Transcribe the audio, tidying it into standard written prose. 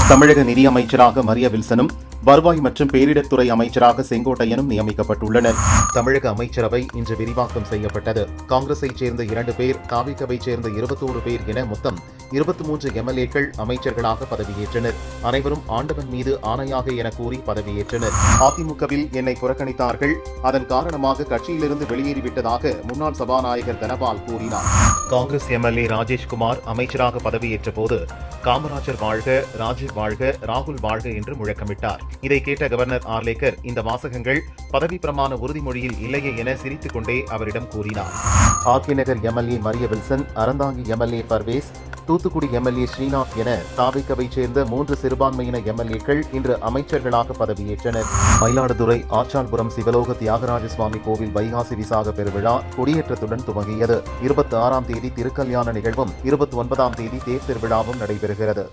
தமிழக நிதியமைச்சராக மரிய வில்சனும் வருவாய் மற்றும் பேரிடர் துறை அமைச்சராக செங்கோட்டையனும் நியமிக்கப்பட்டுள்ளனர். தமிழக அமைச்சரவை இன்று விரிவாக்கம் செய்யப்பட்டது. காங்கிரஸைச் சேர்ந்த 2 பேர், தாவிகவைச் சேர்ந்த 21 பேர் என மொத்தம் 23 எம்எல்ஏக்கள் அமைச்சர்களாக பதவியேற்றனர். அனைவரும் ஆண்டவன் மீது ஆணையாக என கூறி பதவியேற்றனர். அதிமுகவில் என்னை புறக்கணித்தார்கள், அதன் காரணமாக கட்சியிலிருந்து வெளியேறிவிட்டதாக முன்னாள் சபாநாயகர் தனபால் கூறினார். காங்கிரஸ் எம்எல்ஏ ராஜேஷ்குமார் அமைச்சராக பதவியேற்ற போது காமராஜர் வாழ்க, ராஜீவ் வாழ்க, ராகுல் வாழ்க என்று முழக்கமிட்டார். இதை கேட்ட கவர்னர் ஆர்லேக்கர் இந்த வாசகங்கள் பதவி பிரமாண உறுதிமொழியில் இல்லையே என சிரித்துக் கொண்டே அவரிடம் கூறினார். RK Nagar MLA Maria Wilson, Aranthangi MLA Parvez, Thoothukudi MLA Srinath என தாவிகவைச் சேர்ந்த 3 சிறுபான்மையின எம்எல்ஏக்கள் இன்று அமைச்சர்களாக பதவியேற்றனர். மயிலாடுதுறை ஆச்சால்புரம் சிவலோக தியாகராஜ சுவாமி கோவில் வைகாசி விசாக பெருவிழா கொடியேற்றத்துடன் துவங்கியது. 26ஆம் தேதி திருக்கல்யாண நிகழ்வும் 29ஆம் தேதி தேர் திருவிழாவும் நடைபெறுகிறது.